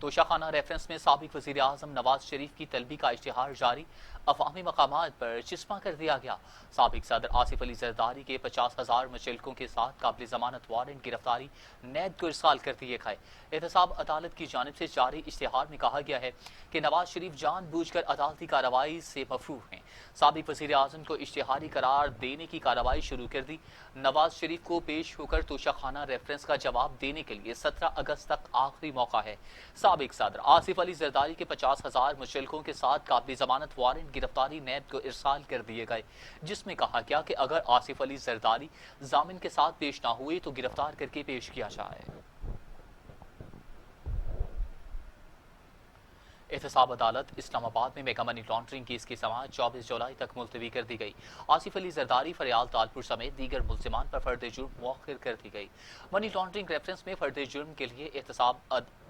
توشاخانہ reference میں سابق وزیر اعظم نواز شریف کی طلبی کا اشتہار جاری، عوامی مقامات پر چسپاں کر دیا گیا۔ سابق صدر آصف علی زرداری کے 50,000 مچلکوں کے ساتھ قابل ضمانت وارنٹ گرفتاری نیب کو ارسال کر دیے گئے۔ احتساب عدالت کی جانب سے جاری اشتہار میں کہا گیا ہے کہ نواز شریف جان بوجھ کر عدالتی کارروائی سے مفروغ ہیں۔ سابق وزیر اعظم کو اشتہاری قرار دینے کی کارروائی شروع کر دی۔ نواز شریف کو پیش ہو کر توشاخانہ ریفرنس کا جواب دینے کے لیے 17 اگست تک آخری موقع ہے۔ سابق صدر آصف علی زرداری کے 50,000 مچلکوں کے ساتھ قابل ضمانت وارنٹ گرفتاری نیب کو ارسال کر دیے گئے، جس میں کہا گیا کہ اگر آصف علی زرداری ضامن کے ساتھ پیش نہ ہوئے تو گرفتار کر کے پیش کیا جائے۔ احتساب عدالت اسلام آباد میں میگا منی لانڈرنگ کیس کی سماعت 24 جولائی تک ملتوی کر دی گئی۔ آصف علی زرداری، فریال تالپور سمیت دیگر ملزمان پر فرد جرم مؤخر کر دی گئی۔ منی لانڈرنگ ریفرنس میں فرد جرم کے لیے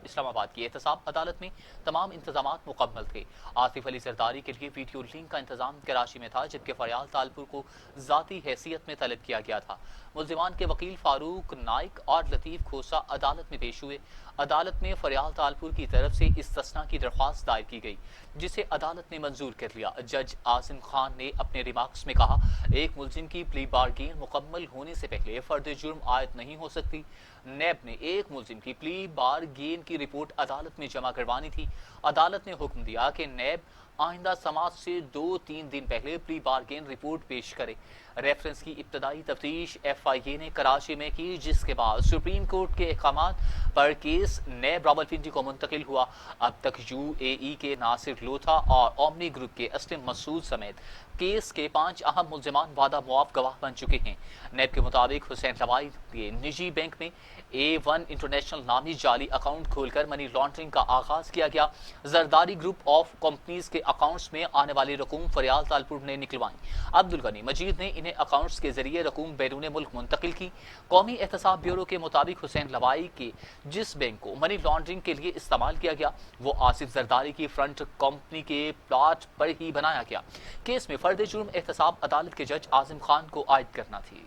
اسلام آباد کی احتساب عدالت میں تمام انتظامات مکمل تھے۔ آصف علی زرداری کے لیے ویڈیو لنک کا انتظام کراچی میں تھا، جبکہ فریال تالپور کو ذاتی حیثیت میں طلب کیا گیا تھا۔ ملزمان کے وکیل فاروق نائک اور لطیف کھوسا عدالت میں پیش ہوئے۔ عدالت میں فریال تالپور کی طرف سے استثناء کی درخواست دائر کی گئی، جسے عدالت نے منظور کر لیا۔ جج عاصم خان نے اپنے ریمارکس میں کہا، ایک ملزم کی پلی بارگین مکمل ہونے سے پہلے فرد جرم عائد نہیں ہو سکتی۔ نیب نے ایک ملزم کی پلی بارگین کی رپورٹ عدالت میں جمع کروانی تھی۔ عدالت نے حکم دیا کہ نیب آئندہ سماعت سے 2-3 دن پہلے پلی بارگین رپورٹ پیش کرے۔ ریفرنس کی ابتدائی تفتیش ایف آئی اے نے کراچی میں کی، جس کے بعد سپریم کورٹ کے احکامات پر کیس نیب راولپنڈی کو منتقل ہوا۔ اب تک یو اے ای کے ناصر لوتھا اور اومنی گروپ کے اسلم مسعود سمیت کیس کے 5 اہم ملزمان وعدہ معاف گواہ بن چکے ہیں۔ نیب کے مطابق حسین لوائی کے نجی بینک میں A1 انٹرنیشنل نامی جعلی اکاؤنٹ کھول کر منی لانڈرنگ کا آغاز کیا گیا۔ زرداری گروپ آف کمپنیز کے اکاؤنٹس میں آنے والی رقوم فریال تالپور نے نکلوائیں۔ عبدالغنی مجید نے انہیں اکاؤنٹس کے ذریعے رقوم بیرون ملک منتقل کی۔ قومی احتساب بیورو کے مطابق حسین لوائی کے جس بینک کو منی لانڈرنگ کے لیے استعمال کیا گیا، وہ آصف زرداری کی فرنٹ کمپنی کے پلاٹ پر ہی بنایا گیا۔ کیس میں فرد جرم احتساب عدالت کے جج عاصم خان کو عائد کرنا تھی۔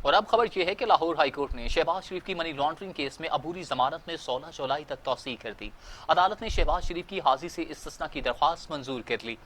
اور اب خبر یہ ہے کہ لاہور ہائی کورٹ نے شہباز شریف کی منی لانڈرنگ کیس میں عبوری ضمانت میں 16 جولائی تک توسیع کر دی۔ عدالت نے شہباز شریف کی حاضری سے استثناء کی درخواست منظور کر لی۔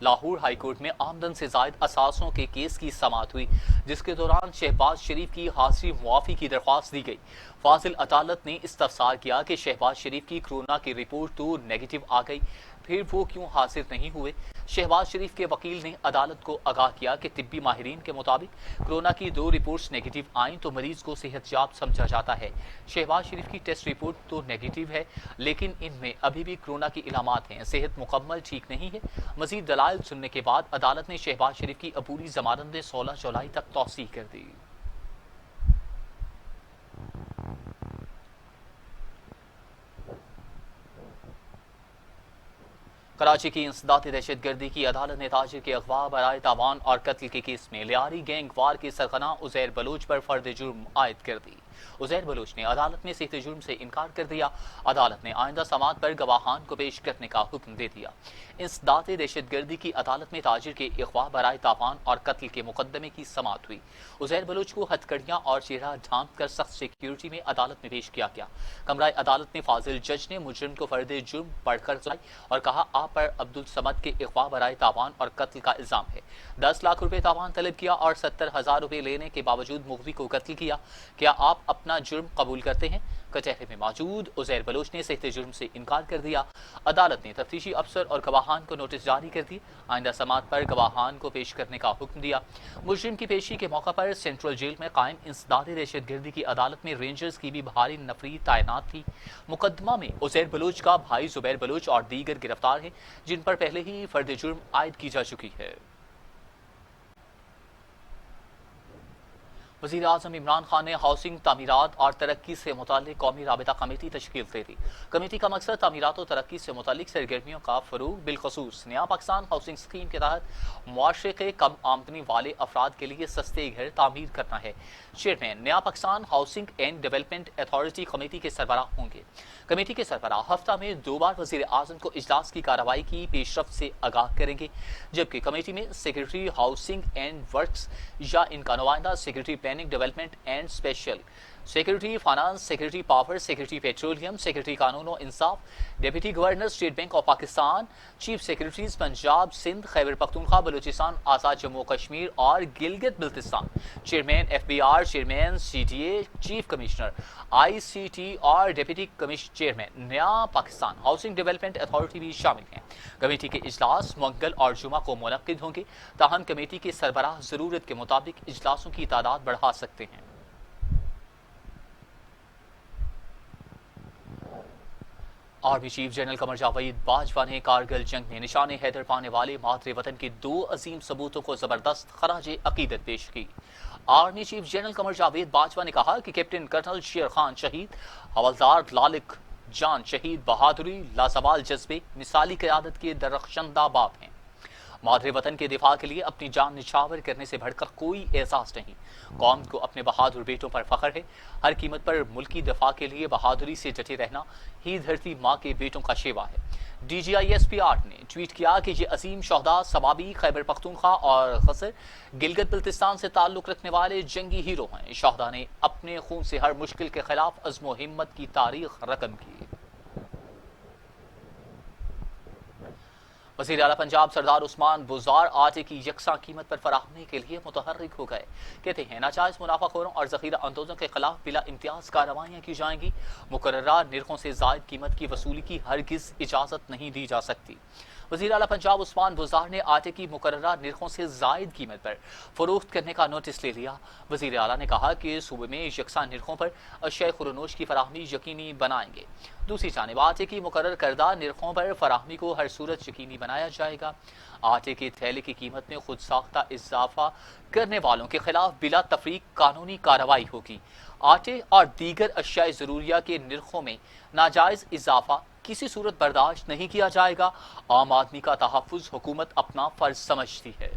لاہور ہائی کورٹ میں آمدن سے زائد اثاثوں کے کیس کی سماعت ہوئی، جس کے دوران شہباز شریف کی حاضری معافی کی درخواست دی گئی۔ فاضل عدالت نے استفسار کیا کہ شہباز شریف کی کورونا کی رپورٹ تو نیگیٹو آ گئی، پھر وہ کیوں حاضر نہیں ہوئے؟ شہباز شریف کے وکیل نے عدالت کو آگاہ کیا کہ طبی ماہرین کے مطابق کورونا کی 2 رپورٹس نیگیٹو آئیں تو مریض کو صحت یاب سمجھا جاتا ہے۔ شہباز شریف کی ٹیسٹ رپورٹ تو نیگیٹو ہے، لیکن ان میں ابھی بھی کورونا کی علامات ہیں، صحت مکمل ٹھیک نہیں ہے۔ مزید دلائل سننے کے بعد عدالت نے شہباز شریف کی عبوری ضمانت میں 16 جولائی تک توسیع کر دی۔ کراچی کی انسداد دہشت گردی کی عدالت نے تاجر کے اغوا، برائے تاوان اور قتل کے کیس میں لیاری گینگ وار کے سرغنہ عزیر بلوچ پر فرد جرم عائد کر دی۔ عزیر بلوچ نے عدالت میں صحت جرم سے انکار کر دیا۔ عدالت نے آئندہ سماعت پر گواہان کو پیش کرنے کا حکم دے دیا۔ انسداد دہشت گردی کی عدالت میں تاجر کے اغوا، برائے تاوان اور قتل کے مقدمے کی سماعت ہوئی۔ عزیر بلوچ کو ہتھ کڑیاں اور چہرہ ڈھانپ کر سخت سیکیورٹی میں عدالت میں پیش کیا گیا۔ کمرہ عدالت میں فاضل جج نے مجرم کو فرد جرم پڑھ کر سنائی اور کہا، آپ پر عبدالصمد کے اغوا، برائے تاوان اور قتل کا الزام ہے۔ 10 لاکھ روپے تاوان طلب کیا اور 70,000 روپے لینے کے باوجود مغوی کو قتل کیا۔ کیا آپ اپنا جرم قبول کرتے ہیں؟ کچہری میں موجود عزیر بلوچ نے صحت جرم سے انکار کر دیا۔ عدالت نے تفتیشی افسر اور گواہان کو نوٹس جاری کر دی۔ آئندہ سماعت پر گواہان کو پیش کرنے کا حکم دیا۔ مجرم کی پیشی کے موقع پر سینٹرل جیل میں قائم انسداد دہشت گردی کی عدالت میں رینجرز کی بھی بھاری نفری تعینات تھی۔ مقدمہ میں عزیر بلوچ کا بھائی زبیر بلوچ اور دیگر گرفتار ہیں، جن پر پہلے ہی فرد جرم عائد کی جا چکی ہے۔ وزیر اعظم عمران خان نے ہاؤسنگ، تعمیرات اور ترقی سے متعلق قومی رابطہ کمیٹی تشکیل دے دی۔ کمیٹی کا مقصد تعمیرات و ترقی سے متعلق سرگرمیوں کا فروغ، بالخصوص نیا پاکستان ہاؤسنگ اسکیم کے تحت معاشرے کے کم آمدنی والے افراد کے لیے سستے گھر تعمیر کرنا ہے۔ Chairman Naya Pakistan housing and development authority committee کے سربراہ ہوں گے۔ کمیٹی کے سربراہ ہفتہ میں 2 بار وزیر اعظم کو اجلاس کی کارروائی کی پیش رفت سے آگاہ کریں گے، جبکہ کمیٹی میں سیکرٹری ہاؤسنگ اینڈ ورکس یا ان کا نمائندہ secretary planning development and special secretary finance, secretary power, secretary petroleum, secretary قانون و انصاف، deputy governor state bank of Pakistan, chief secretaries Punjab, Sindh, Khyber Pakhtunkhwa, Balochistan, Azad Jammu و کشمیر اور Gilgit Baltistan, chairman F B R, chairman C D A, chief commissioner I C T اور deputy chairman Naya Pakistan housing development authority بھی شامل ہیں۔ Committee کے اجلاس منگل اور جمعہ کو منعقد ہوں گے، تاہم کمیٹی کے سربراہ ضرورت کے مطابق اجلاسوں کی تعداد بڑھا سکتے ہیں۔ Army chief general Qamar Javed Bajwa نے کارگل جنگ میں نشان حیدر پانے والے مادر وطن کے 2 عظیم ثبوتوں کو زبردست خراج عقیدت پیش کی۔ Army chief general Qamar Javed Bajwa نے کہا کہ کیپٹن کرنل شیر خان شہید، حوالدار لالک جان شہید بہادری، لازوال جذبے، مثالی قیادت کے درخشندہ باپ ہیں۔ مادر وطن کے دفاع کے لیے اپنی جان نچھاور کرنے سے بڑھ کر کوئی اعزاز نہیں۔ قوم کو اپنے بہادر بیٹوں پر فخر ہے۔ ہر قیمت پر ملکی دفاع کے لیے بہادری سے ڈٹے رہنا ہی دھرتی ماں کے بیٹوں کا شیوا ہے۔ D G I S P R نے ٹویٹ کیا کہ یہ عظیم شہداء سبابی، خیبر پختونخوا اور خسر گلگت بلتستان سے تعلق رکھنے والے جنگی ہیرو ہیں۔ شہداء نے اپنے خون سے ہر مشکل کے خلاف عزم و ہمت کی تاریخ رقم کی۔ وزیر اعلیٰ پنجاب سردار عثمان بزار آٹے کی یکساں قیمت پر فراہمی کے لیے متحرک ہو گئے۔ کہتے ہیں ناجائز منافع خوروں اور ذخیرہ اندوزوں کے خلاف بلا امتیاز کارروائیاں کی جائیں گی۔ مقررہ نرخوں سے زائد قیمت کی وصولی کی ہرگز اجازت نہیں دی جا سکتی۔ وزیر اعلیٰ پنجاب عثمان بزار نے آٹے کی مقررہ نرخوں سے زائد قیمت پر فروخت کرنے کا نوٹس لے لیا۔ وزیر اعلیٰ نے کہا کہ صوبے میں یکساں نرخوں پر اشیاء خورنوش کی فراہمی یقینی بنائیں گے۔ دوسری جانب آٹے کی مقرر کردہ نرخوں پر فراہمی کو ہر صورت یقینی بنایا جائے گا۔ آٹے کے تھیلے کی قیمت میں خود ساختہ اضافہ کرنے والوں کے خلاف بلا تفریق قانونی کارروائی ہوگی۔ آٹے اور دیگر اشیاء ضروریہ کے نرخوں میں ناجائز اضافہ کسی صورت برداشت نہیں کیا جائے گا۔ عام آدمی کا تحفظ حکومت اپنا فرض سمجھتی ہے۔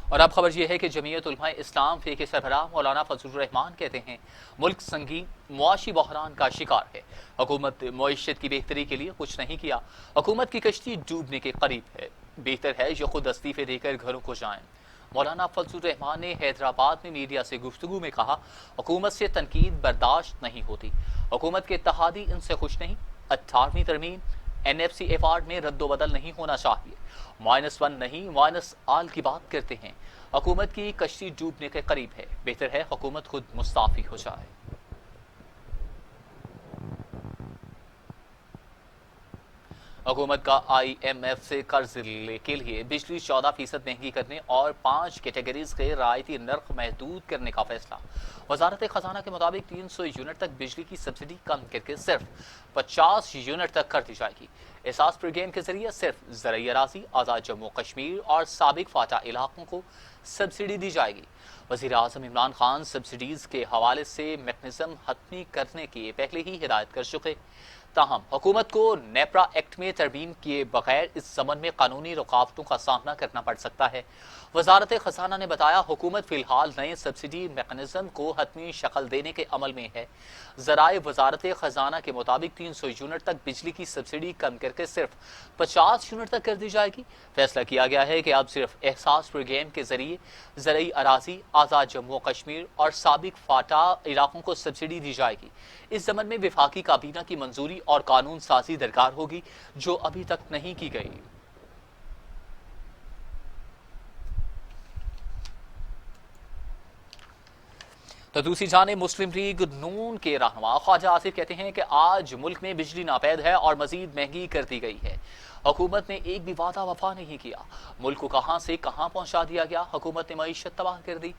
اور اب خبر یہ ہے کہ جمعیت علماء اسلام فے کے سربراہ مولانا فضل الرحمان کہتے ہیں ملک سنگین معاشی بحران کا شکار ہے، حکومت معیشت کی بہتری کے لیے کچھ نہیں کیا، حکومت کی کشتی ڈوبنے کے قریب ہے، بہتر ہے یہ خود استعفے دے کر گھروں کو جائیں۔ مولانا فضل الرحمان نے حیدرآباد میں میڈیا سے گفتگو میں کہا حکومت سے تنقید برداشت نہیں ہوتی، حکومت کے اتحادی ان سے خوش نہیں، 18ویں ترمیم این ایف سی ایوارڈ میں رد و بدل نہیں ہونا چاہیے، -1 نہیں -آل کی بات کرتے ہیں، حکومت کی کشتی ڈوبنے کے قریب ہے، بہتر ہے حکومت خود مستعفی ہو جائے۔ حکومت کا آئی ایم ایف سے قرض کے لیے بجلی 14% مہنگی کرنے اور 5 کیٹیگریز کے رعایتی نرخ محدود کرنے کا فیصلہ۔ وزارت خزانہ کے مطابق 300 یونٹ تک بجلی کی سبسڈی کم کر کے صرف 50 یونٹ تک کر دی جائے گی۔ احساس پروگرام کے ذریعے صرف زرعی اراضی، آزاد جموں کشمیر اور سابق فاتح علاقوں کو سبسڈی دی جائے گی۔ وزیر اعظم عمران خان سبسڈیز کے حوالے سے میکنزم حتمی کرنے کی پہلے ہی ہدایت کر چکے، تاہم حکومت کو نیپرا ایکٹ میں ترمیم کیے بغیر اس ضمن میں قانونی رکاوٹوں کا سامنا کرنا پڑ سکتا ہے۔ وزارت خزانہ نے بتایا حکومت فی الحال نئے سبسڈی میکنزم کو حتمی شکل دینے کے عمل میں ہے۔ ذرائع وزارت خزانہ کے مطابق 300 یونٹ تک بجلی کی سبسڈی کم کر کے صرف 50 یونٹ تک کر دی جائے گی۔ فیصلہ کیا گیا ہے کہ اب صرف احساس پروگرام کے ذریعے زرعی اراضی، آزاد جموں و کشمیر اور سابق فاتح علاقوں کو سبسڈی دی جائے گی۔ اس ضمن میں وفاقی کابینہ کی منظوری اور قانون سازی درکار ہوگی جو ابھی تک نہیں کی گئی۔ تو دوسری جانب مسلم لیگ نون کے رہنما خواجہ آصف کہتے ہیں کہ آج ملک میں بجلی ناپید ہے اور مزید مہنگی کر دی گئی ہے، حکومت نے ایک بھی وعدہ وفا نہیں کیا، ملک کو کہاں سے کہاں پہنچا دیا گیا، حکومت نے معیشت تباہ کر دی۔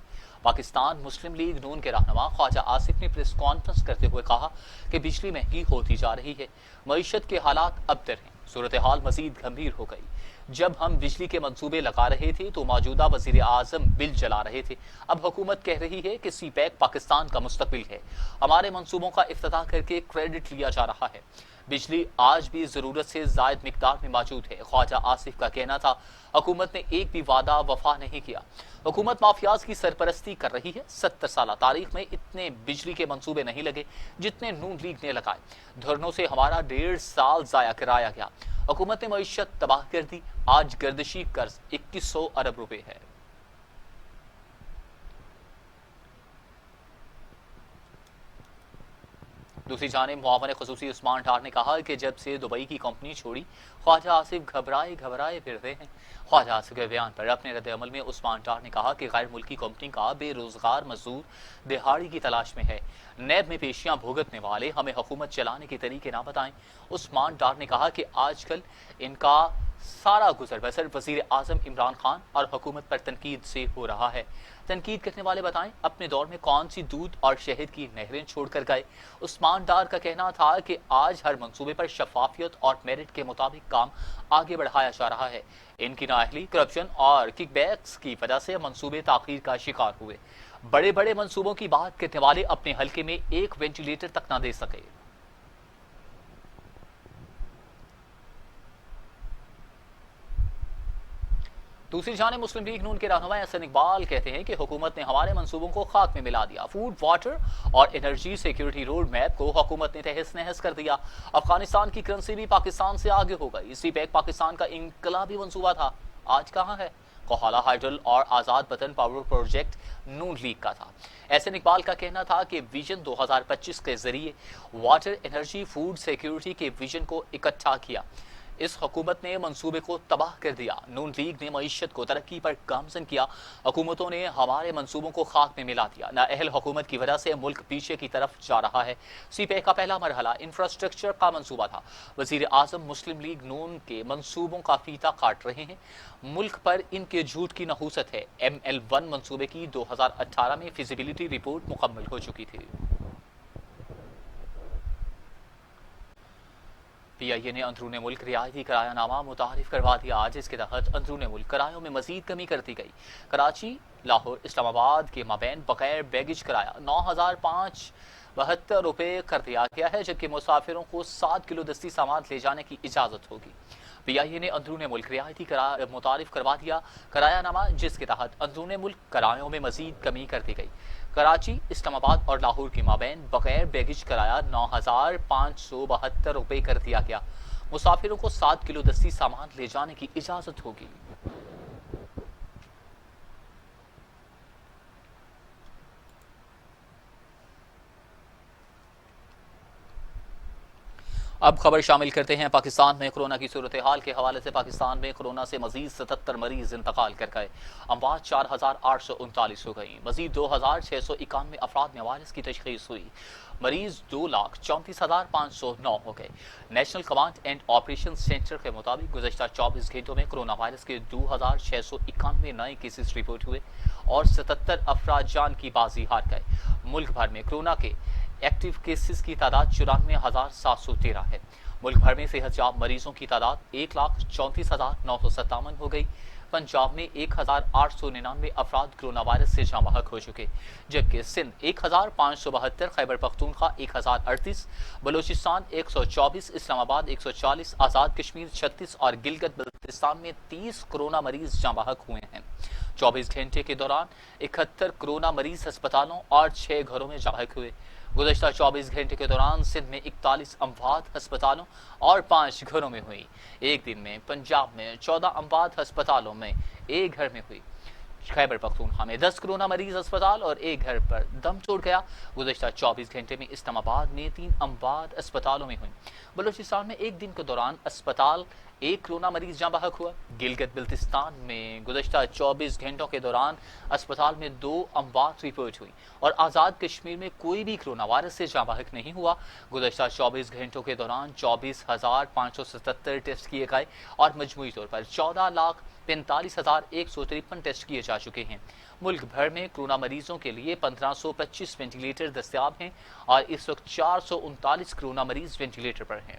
پاکستان مسلم لیگ نون کے رہنما خواجہ آصف نے پریس کانفرنس کرتے ہوئے کہا کہ بجلی مہنگی ہوتی جا رہی ہے، معیشت کے حالات ابتر ہیں، صورتحال مزید گمبھیر ہو گئی، جب ہم بجلی کے منصوبے لگا رہے تھے تو موجودہ وزیر اعظم بل جلا رہے تھے. اب حکومت کہہ رہی ہے کہ سی پیک پاکستان کا مستقبل ہے. ہمارے منصوبوں کا افتتاح کر کے کریڈٹ لیا جا رہا ہے. بجلی آج بھی ضرورت سے زائد مقدار میں موجود ہے. خواجہ آصف کا کہنا تھا حکومت نے ایک بھی وعدہ وفا نہیں کیا. حکومت مافیاز کی سرپرستی کر رہی ہے. 70 سالہ تاریخ میں اتنے بجلی کے منصوبے نہیں لگے جتنے نون لیگ نے لگائے. دھرنوں سے ہمارا 1.5 سال ضائع کرایا گیا. حکومت نے معیشت تباہ کر دی. آج گردشی قرض 2100 ارب روپے ہے. دوسری جانب معاون خصوصی عثمان ڈار نے کہا کہ جب سے دبئی کی کمپنی چھوڑی خواجہ آصف گھبرائے پھرتے ہیں. خواجہ آصف کے بیان پر اپنے رد عمل میں عثمان ڈار نے کہا کہ غیر ملکی کمپنی کا بے روزگار مزدور دہاڑی کی تلاش میں ہے. نیب میں پیشیاں بھگتنے والے ہمیں حکومت چلانے کے طریقے نہ بتائیں. عثمان ڈار نے کہا کہ آج کل ان کا سارا گزر بسر وزیر اعظم عمران خان اور حکومت پر تنقید سے ہو رہا ہے. تنقید کرنے والے بتائیں اپنے دور میں کون سی دودھ اور شہد کی نہریں چھوڑ کر گئے. عثمان ڈار کا کہنا تھا کہ آج ہر منصوبے پر شفافیت اور میرٹ کے مطابق کام آگے بڑھایا جا رہا ہے. ان کی نااہلی، کرپشن اور کک بیکس کی وجہ سے منصوبے تاخیر کا شکار ہوئے. بڑے بڑے منصوبوں کی بات کرنے والے اپنے حلقے میں ایک وینٹیلیٹر تک نہ دے سکے. دوسری جانب مسلم لیگ نون کے رہنما احسن اقبال کہتے ہیں کہ حکومت نے ہمارے منصوبوں کو خاک میں ملا دیا. فوڈ، واٹر اور انرجی سیکیورٹی روڈ میپ کو حکومت نے تہس نہس کر دیا. افغانستان کی کرنسی بھی پاکستان سے آگے ہو گئی. سی پیک پاکستان کا انقلابی منصوبہ تھا، آج کہاں ہے؟ کوہالہ ہائیڈل اور آزاد وطن پاور پروجیکٹ نون لیگ کا تھا. احسن اقبال کا کہنا تھا کہ ویژن 2025 کے ذریعے واٹر، انرجی، فوڈ سیکیورٹی کے ویژن کو اکٹھا کیا. اس حکومت نے منصوبے کو تباہ کر دیا. نون لیگ نے معیشت کو ترقی پر گامزن کیا. حکومتوں نے ہمارے منصوبوں کو خاک میں ملا دیا. نااہل حکومت کی وجہ سے ملک پیچھے کی طرف جا رہا ہے. سی پیک کا پہلا مرحلہ انفراسٹرکچر کا منصوبہ تھا. وزیر اعظم مسلم لیگ نون کے منصوبوں کا فیتا کاٹ رہے ہیں. ملک پر ان کے جھوٹ کی نحوست ہے. ML1 منصوبے کی 2018 میں فیزیبلٹی رپورٹ مکمل ہو چکی تھی. پی آئی اے نے اندرون ملک رعایتی کرایہ نامہ متعارف کروا دیا. جس کے تحت اندرون ملک کرایوں میں مزید کمی کر دی گئی. کراچی، لاہور، اسلام آباد کے مابین بغیر بیگیج کرایہ 9,572 روپے کر دیا گیا ہے، جبکہ مسافروں کو 7 کلو دستی سامان لے جانے کی اجازت ہوگی. پی آئی اے نے اندرون ملک رعایتی متعارف کروا دیا کرایہ نامہ، جس کے تحت اندرون ملک کرایوں میں مزید کمی کر دی گئی. کراچی، اسلام آباد اور لاہور کے مابین بغیر بیگیج کرایہ 9,572 روپے کر دیا گیا. مسافروں کو 7 کلو دستی سامان لے جانے کی اجازت ہوگی. اب خبر شامل کرتے ہیں پاکستان میں کورونا کی صورتحال کے حوالے سے. پاکستان میں کورونا سے مزید 77 مریض انتقال کر گئے. اموات 4,839 ہو گئی. مزید 2,691 افراد میں وائرس کی تشخیص ہوئی. مریض 2,34,509 ہو گئے. National command and operation centre کے مطابق گزشتہ 24 گھنٹوں میں کورونا وائرس کے 2,691 نئے کیسز رپورٹ ہوئے اور 77 افراد جان کی بازی ہار گئے. ملک بھر میں کورونا کے ایکٹیو کیسز کی تعداد 94,713 ہے. ملک بھر میں صحت یاب مریضوں کی تعداد 1,34,957 ہو گئی. پنجاب میں 1,899 افراد کورونا وائرس سے جاں بحق ہو چکے، جبکہ سندھ 1,572، خیبر پختونخوا 1,038، بلوچستان 124، اسلام آباد 140، آزاد کشمیر 36 اور گلگت بلتستان میں 30 کورونا مریض جاں بحق ہوئے ہیں. 24 گھنٹے کے دوران 71 کورونا مریض ہسپتالوں اور 6 گھروں میں جاں بحق ہوئے. گزشتہ 24 گھنٹے کے دوران سندھ میں 41 اموات ہسپتالوں اور 5 گھروں میں ہوئی. ایک دن میں پنجاب میں 14 اموات ہسپتالوں میں ایک گھر میں ہوئی. خیبر پختونخوا میں 10 کورونا مریض اسپتال اور ایک گھر پر دم توڑ گیا. گزشتہ 24 گھنٹے میں اسلام آباد میں 3 اموات اسپتالوں میں ہوئی. بلوچستان میں ایک دن کے دوران اسپتال ایک کورونا مریض جاں بحق ہوا. گلگت بلتستان میں گزشتہ 24 گھنٹوں کے دوران اسپتال میں 2 اموات رپورٹ ہوئی اور آزاد کشمیر میں کوئی بھی کورونا وائرس سے جاں بحق نہیں ہوا. گزشتہ 24 گھنٹوں کے دوران 24,577 ٹیسٹ کیے گئے اور مجموعی طور پر 14,45,153 ٹیسٹ کیے جا چکے ہیں. ملک بھر میں کورونا مریضوں کے لیے 1,525 وینٹیلیٹر دستیاب ہیں اور اس وقت 439 کورونا مریض وینٹیلیٹر پر ہیں.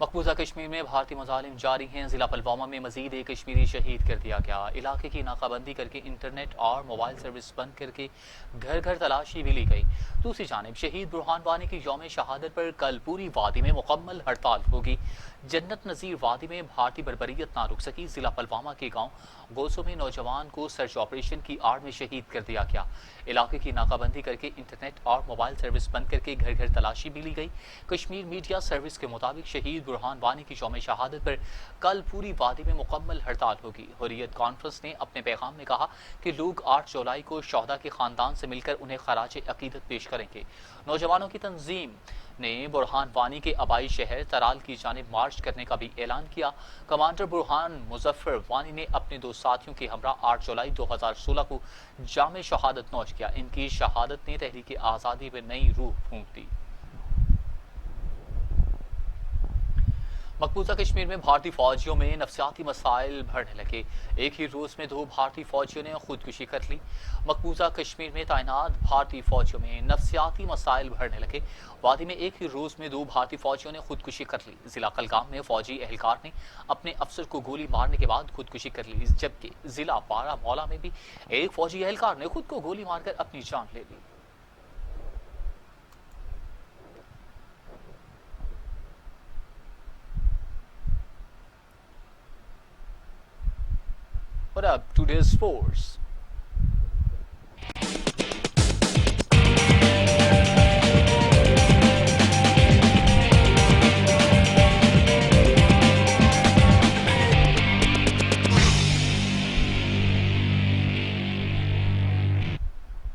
مقبوضہ کشمیر میں بھارتی مظالم جاری ہیں. ضلع پلوامہ میں مزید ایک کشمیری شہید کر دیا گیا. علاقے کی ناکہ بندی کر کے انٹرنیٹ اور موبائل سروس بند کر کے گھر گھر تلاشی بھی لی گئی. دوسری جانب شہید برہان وانی کی یوم شہادت پر کل پوری وادی میں مکمل ہڑتال ہوگی. جنت نظیر وادی میں بھارتی بربریت نہ رک سکی. ضلع پلوامہ کے گاؤں گوسو میں نوجوان کو سرچ آپریشن کی آڑ میں شہید کر دیا گیا. علاقے کی ناکہ بندی کر کے انٹرنیٹ اور موبائل سروس بند کر کے گھر گھر تلاشی بھی لی گئی. کشمیر میڈیا سروس کے مطابق شہید برہان وانی کی یوم شہادت پر کل پوری وادی میں مکمل ہڑتال ہوگی. حریت کانفرنس نے اپنے پیغام میں کہا کہ لوگ 8 جولائی کو شہداء کے خاندان سے مل کر انہیں خراج عقیدت پیش کریں گے. نوجوانوں کی تنظیم نے برہان وانی کے آبائی شہر ترال کی جانب مارچ کرنے کا بھی اعلان کیا. کمانڈر برہان مظفر وانی نے اپنے 2 ساتھیوں کے ہمراہ 8 جولائی 2016 کو جام شہادت نوش کیا. ان کی شہادت نے تحریک آزادی میں نئی روح پھونک دی. مقبوضہ کشمیر میں بھارتی فوجیوں میں نفسیاتی مسائل بڑھنے لگے. ایک ہی روز میں 2 بھارتی فوجیوں نے خودکشی کر لی. مقبوضہ کشمیر میں تعینات بھارتی فوجیوں میں نفسیاتی مسائل بڑھنے لگے. وادی میں ایک ہی روز میں 2 بھارتی فوجیوں نے خودکشی کر لی. ضلع کلگام میں فوجی اہلکار نے اپنے افسر کو گولی مارنے کے بعد خودکشی کر لی، جبکہ ضلع بارہمولہ میں بھی ایک فوجی اہلکار نے خود کو گولی مار کر اپنی جان لے لی. What up, today's sports?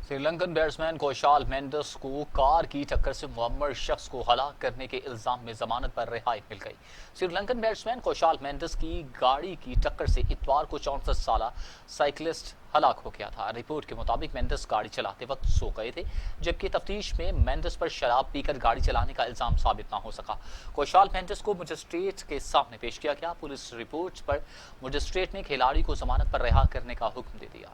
Sri Lankan batsman Kusal Mendis کو کار کی ٹکر سے معمر شخص کو ہلاک کرنے کے الزام میں ضمانت پر رہائی مل گئی. سری لنکن بیٹسمین کوشال مینڈس کی گاڑی کی ٹکر سے اتوار کو 64 سالہ سائیکلسٹ ہلاک ہو گیا تھا. رپورٹ کے مطابق مینڈس گاڑی چلاتے وقت سو گئے تھے، جبکہ تفتیش میں مینڈس پر شراب پی کر گاڑی چلانے کا الزام ثابت نہ ہو سکا. کوشال مینڈس کو مجسٹریٹ کے سامنے پیش کیا گیا. پولیس رپورٹ پر مجسٹریٹ نے کھلاڑی کو ضمانت پر رہا کرنے کا حکم دے دیا.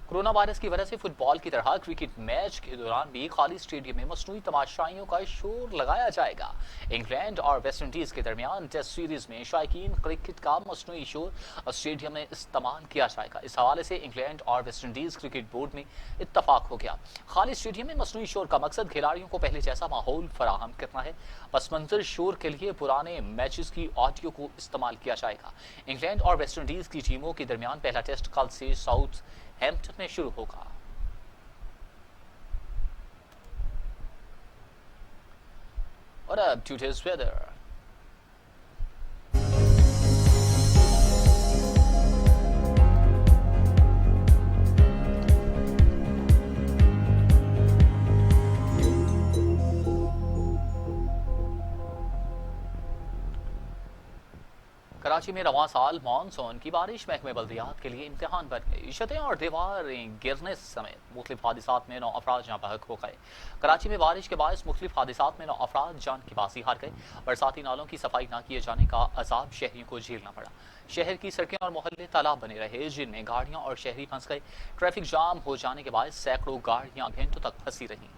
کورونا وائرس کی وجہ سے فٹ بال کی طرح کرکٹ میچ کے دوران بھی خالی اسٹیڈیم میں مصنوعی تماشائیوں کا شور لگایا جائے گا. انگلینڈ اور ویسٹ انڈیز کے درمیان ٹیسٹ سیریز میں شائقین کرکٹ کا مصنوعی شور اسٹیڈیم میں استعمال کیا جائے گا. اس حوالے سے انگلینڈ اور ویسٹ انڈیز کرکٹ بورڈ میں اتفاق ہو گیا. خالی اسٹیڈیم میں مصنوعی شور کا مقصد کھلاڑیوں کو پہلے جیسا ماحول فراہم کرنا ہے. پس منظر شور کے لیے پرانے میچز کی آڈیو کو استعمال کیا جائے گا. انگلینڈ اور ویسٹ انڈیز کی ٹیموں کے درمیان پہلا ٹیسٹ کل سے ساؤتھ ہیمپٹن میں شروع ہوگا. اور اب ٹوڈیز ویدر. کراچی میں رواں سال مانسون کی بارش محکمہ بلدیات کے لیے امتحان بن گئی. چھتیں اور دیواریں گرنے سمیت مختلف حادثات میں 9 افراد جاں بحق ہو گئے. کراچی میں بارش کے باعث مختلف حادثات میں 9 افراد جان کی بازی ہار گئے. برساتی نالوں کی صفائی نہ کیے جانے کا عذاب شہریوں کو جھیلنا پڑا. شہر کی سڑکیں اور محلے تالاب بنے رہے، جن میں گاڑیاں اور شہری پھنس گئے. ٹریفک جام ہو جانے کے باعث سینکڑوں گاڑیاں گھنٹوں تک پھنسی رہیں.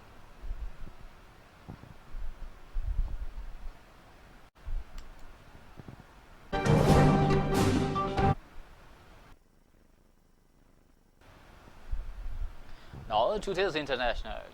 Now today's international.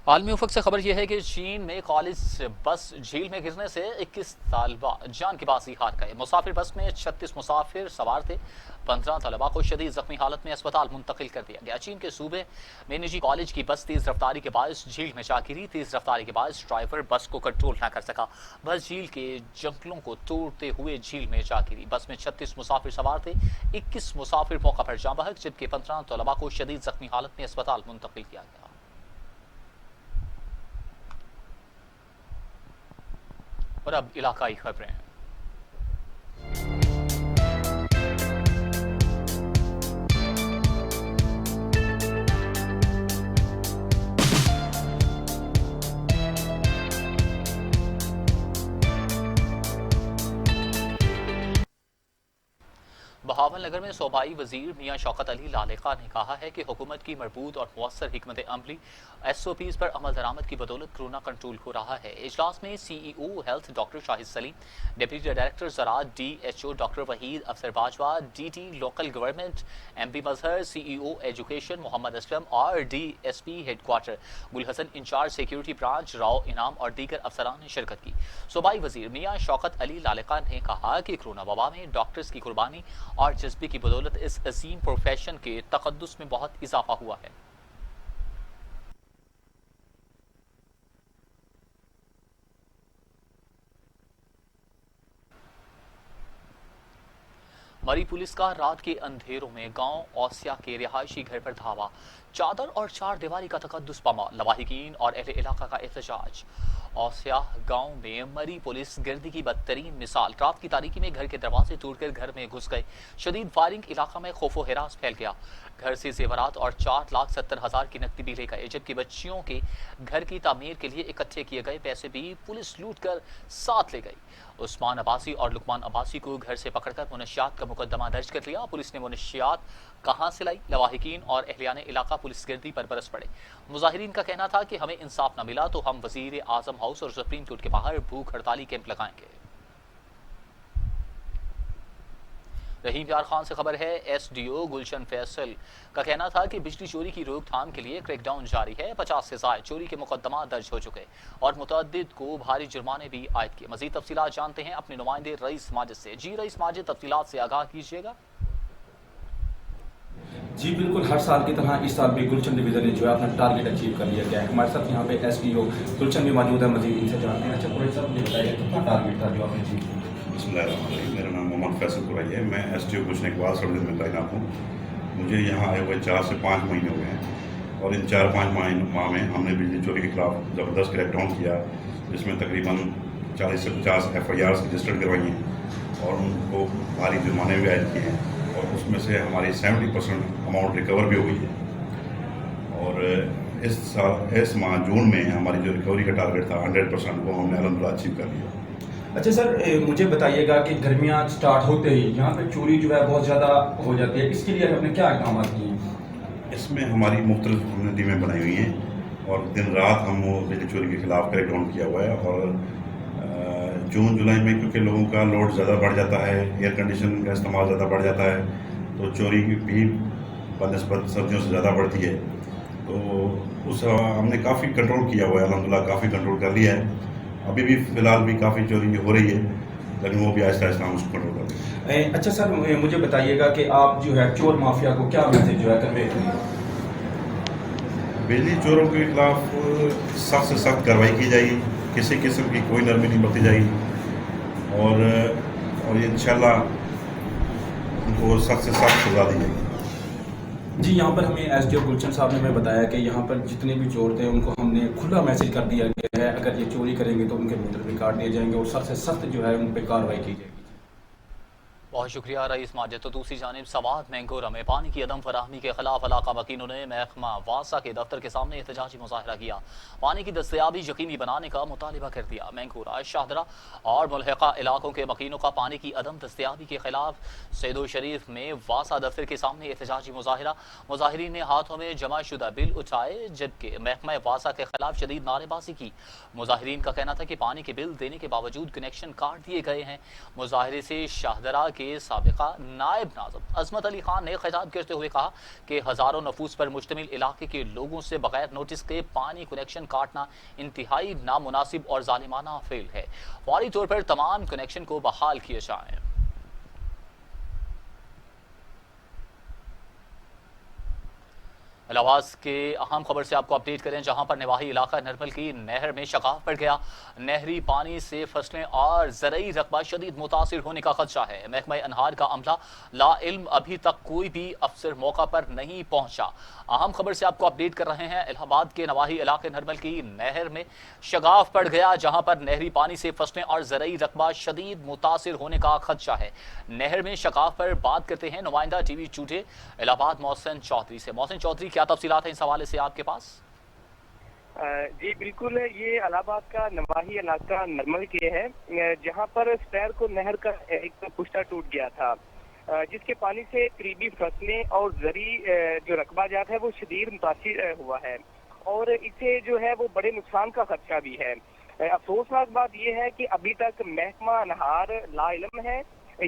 عالمی افق سے خبر یہ ہے کہ چین میں کالج بس جھیل میں گرنے سے 21 طالبہ جان کی بازی ہار گئے. مسافر بس میں 36 مسافر سوار تھے. 15 طلبہ کو شدید زخمی حالت میں اسپتال منتقل کر دیا گیا. چین کے صوبے میں نجی کالج کی بس تیز رفتاری کے باعث جھیل میں جا گری. تیز رفتاری کے باعث ڈرائیور بس کو کنٹرول نہ کر سکا. بس جھیل کے جنگلوں کو توڑتے ہوئے جھیل میں جا گری. بس میں 36 مسافر سوار تھے. 21 مسافر موقع پر جاں بحق، جبکہ 15 طلبہ کو شدید زخمی حالت میں اسپتال منتقل کیا گیا. اور اب علاقائی خبریں. نگر میں صوبائی وزیر میاں شوکت علی لالقہ نے کہا ہے کہ حکومت کی مربوط اور مؤثر حکمت عملی ایس او پیز پر عمل درآمد کی بدولت کورونا کنٹرول ہو رہا ہے۔ اجلاس میں C E O health doctor Shahid Saleem, deputy director زراعت D H O doctor Waheed Afsar Bajwa, D T local government M P Mazhar, C E O education Muhammad Aslam اور D S P headquarter Gul Hassan incharge security branch Rao Inam اور دیگر افسران نے شرکت کی۔ صوبائی وزیر میاں شوکت علی لالقہ نے کہا کہ کورونا وبا میں ڈاکٹرز کی قربانی اور جذبے کی بدولت اس عظیم پروفیشن کے تقدس میں بہت اضافہ ہوا ہے۔ مری پولیس کا رات کے اندھیروں میں گاؤں اوسیا کے رہائشی گھر پر دھاوا، چادر اور چار دیواری کا تقدس پامال، لواحقین اور اہل علاقہ کا احتجاج۔ اوسیا گاؤں میں مری پولیس گردی کی بدترین مثال، رات کی تاریکی میں گھر کے دروازے توڑ کر گھر میں گھس گئے، شدید فائرنگ، علاقہ میں خوف و ہراس پھیل گیا، گھر سے زیورات اور 4,70,000 کی نقدی بھی لے گئے، جبکہ بچیوں کے گھر کی تعمیر کے لیے اکٹھے کیے گئے پیسے بھی پولیس لوٹ کر ساتھ لے گئی۔ عثمان عباسی اور لقمان عباسی کو گھر سے پکڑ کر منشیات کا مقدمہ درج کر لیا، پولیس نے منشیات کہاں سے لائی؟ لواحقین اور اہلیان علاقہ پولیس گردی پر برس پڑے۔ مظاہرین کا کہنا تھا کہ ہمیں انصاف نہ ملا تو ہم وزیر اعظم ہاؤس اور سپریم کورٹ کے باہر بھوک ہڑتالی کیمپ لگائیں گے۔ رحیم یار خان سے خبر ہے، ایس ڈی او گلشن فیصل کا کہنا تھا کہ بجلی چوری کی روک تھام کے لیے کریک ڈاؤن جاری ہے، 50 سے زائد چوری کے مقدمات درج ہو چکے اور متعدد کو بھاری جرمانے بھی عائد کیے۔ مزید تفصیلات جانتے ہیں اپنے نمائندے رئیس ماجد سے۔ جی رئیس ماجد، تفصیلات سے آگاہ کیجیے گا۔ جی بالکل، ہر سال کی طرح اس سال بھی گلشن ڈویژن نے جو ہے اپنا ٹارگیٹ اچیو کر لیا گیا ہے۔ ہمارے ساتھ یہاں پہ ایس ڈی او گلشن بھی موجود ہے، مزید ان سے جانتے ہیں۔ اچھا کوئی صاحب، یہ بتائیے کتنا ٹارگیٹ تھا جو آپ نے اچیو کیا؟ بسم اللہ الرحمن الرحیم، میرا نام محمد فیصل قریشی ہے، میں S D O Gulshan Iqbal سب ڈویژن میں تعینات ہوں۔ مجھے یہاں آئے ہوئے 4 سے 5 مہینے ہوئے ہیں اور ان 4-5 ماہ میں ہم نے بجلی چوری کے خلاف زبردست کریک ڈاؤن کیا، جس میں تقریباً 40 سے 50 ایف آئی آرز رجسٹرڈ کروائی ہیں اور ان کو بھاری جرمانے بھی عائد کیے ہیں، اور اس میں سے ہماری 70% اماؤنٹ ریکور بھی ہوئی ہے۔ اور اس ماہ جون میں ہماری جو ریکوری کا ٹارگیٹ تھا 100%، وہ ہم نے الحمدللہ اچیو کر لیا۔ اچھا سر، مجھے بتائیے گا کہ گرمیاں سٹارٹ ہوتے ہی یہاں پہ چوری جو ہے بہت زیادہ ہو جاتی ہے، اس کے لیے ہم نے کیا اقدامات کیے ہیں؟ اس میں ہماری مختلف ہم نے ٹیمیں بنائی ہوئی ہیں اور دن رات ہم وہ بجلی چوری کے خلاف کریک ڈاؤن کیا ہوا ہے۔ اور جون جولائی میں کیونکہ لوگوں کا لوڈ زیادہ بڑھ جاتا ہے، ایئر کنڈیشن کا استعمال زیادہ بڑھ جاتا ہے، تو چوری بھی بنسبت سردیوں سے زیادہ بڑھتی ہے، تو اس ہم نے کافی کنٹرول کیا ہوا ہے، الحمدللہ کافی کنٹرول کر لیا ہے۔ ابھی بھی فی الحال بھی کافی چوری ہو رہی ہے، لیکن وہ بھی آہستہ آہستہ ہم اس کو کنٹرول کر رہے ہیں۔ اچھا سر، مجھے بتائیے گا کہ آپ جو ہے چور مافیا کو کیا میسج جو ہے کنوے کریں گے؟ بجلی چوروں کے خلاف سخت سے سخت کارروائی کی جائے گی، کسی قسم کی کوئی نرمی نہیں برتی جائے گی، اور یہ انشاءاللہ ان کو سخت سے سخت سزا دی جائے گی۔ جی، یہاں پر ہمیں ایس ڈی او گلشن صاحب نے ہمیں بتایا کہ یہاں پر جتنے بھی چور تھے ان کو ہم نے کھلا میسج کر دیا گیا ہے، اگر یہ چوری کریں گے تو ان کے میٹر بھی کاٹ دیے جائیں گے اور سخت سے سخت جو ہے ان پہ کارروائی کی جائے گی۔ بہت شکریہ رئیس ماجد۔ تو دوسری جانب سوات مینگورہ میں پانی کی عدم فراہمی کے خلاف علاقہ مکینوں نے محکمہ واسا کے دفتر کے سامنے احتجاجی مظاہرہ کیا، پانی کی دستیابی یقینی بنانے کا مطالبہ کر دیا۔ مینگورہ، شاہدرہ اور ملحقہ علاقوں کے مکینوں کا پانی کی عدم دستیابی کے خلاف سیدو شریف میں واسا دفتر کے سامنے احتجاجی مظاہرہ، مظاہرین نے ہاتھوں میں جمع شدہ بل اٹھائے جبکہ محکمہ واسا کے خلاف شدید نعرے بازی کی۔ مظاہرین کا کہنا تھا کہ پانی کے بل دینے کے باوجود کنیکشن کاٹ دیے گئے ہیں۔ مظاہرے سے شاہدرہ کے سابقہ نائب ناظم عظمت علی خان نے خطاب کرتے ہوئے کہا کہ ہزاروں نفوس پر مشتمل علاقے کے لوگوں سے بغیر نوٹس کے پانی کنیکشن کاٹنا انتہائی نامناسب اور ظالمانہ فعل ہے، فوری طور پر تمام کنیکشن کو بحال کیے جائیں۔ الہ آباد کے اہم خبر سے آپ کو اپڈیٹ کریں، جہاں پر نواحی علاقہ نرمل کی نہر میں شگاف پڑ گیا، نہری پانی سے فصلیں اور زرعی رقبہ شدید متاثر ہونے کا خدشہ ہے۔ محکمہ انہار کا عملہ لا علم، ابھی تک کوئی بھی افسر موقع پر نہیں پہنچا۔ اہم خبر سے آپ کو اپڈیٹ کر رہے ہیں، الہ آباد کے نواحی علاقے نرمل کی نہر میں شگاف پڑ گیا، جہاں پر نہری پانی سے فصلیں اور زرعی رقبہ شدید متاثر ہونے کا خدشہ ہے۔ نہر میں شگاف پر بات کرتے ہیں نمائندہ ٹی وی ٹوڈے الہ آباد محسن چودھری سے۔ محسن چودھری، کیا تفصیلات ہیں اس حوالے سے آپ کے پاس؟ جی بالکل، یہ الہ آباد کا نواحی علاقہ نرمل کے ہے، جہاں پر سپیر کو نہر کا ایک پشتہ ٹوٹ گیا تھا۔ جس کے پانی سے قریبی فصلیں اور زرعی جو رقبہ جات ہے وہ شدید متاثر ہوا ہے اور اسے جو ہے وہ بڑے نقصان کا خدشہ بھی ہے۔ افسوسناک بات یہ ہے کہ ابھی تک محکمہ نہار لا علم ہے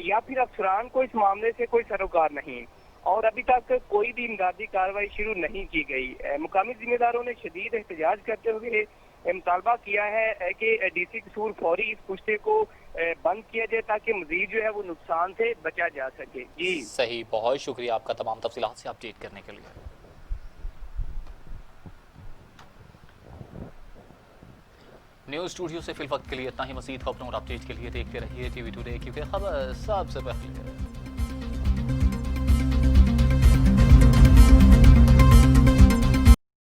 یا پھر افسران کو اس معاملے سے کوئی سروکار نہیں اور ابھی تک کوئی بھی امدادی کارروائی شروع نہیں کی گئی۔ مقامی ذمہ داروں نے شدید احتجاج کرتے ہوئے مطالبہ کیا ہے کہ ڈی سی قصور فوری اس پشتے کو بند کیا جائے تاکہ مزید جو ہے وہ نقصان سے بچا جا سکے۔ جی صحیح، بہت شکریہ آپ کا تمام تفصیلات سے اپڈیٹ کرنے کے لیے۔ نیوز اسٹوڈیو سے فی الوقت کے لیے اتنا ہی، مزید خبروں اور اپڈیٹ کے لیے دیکھتے رہیے ٹی وی ٹوڈے، کیونکہ خبر سب سے پہلے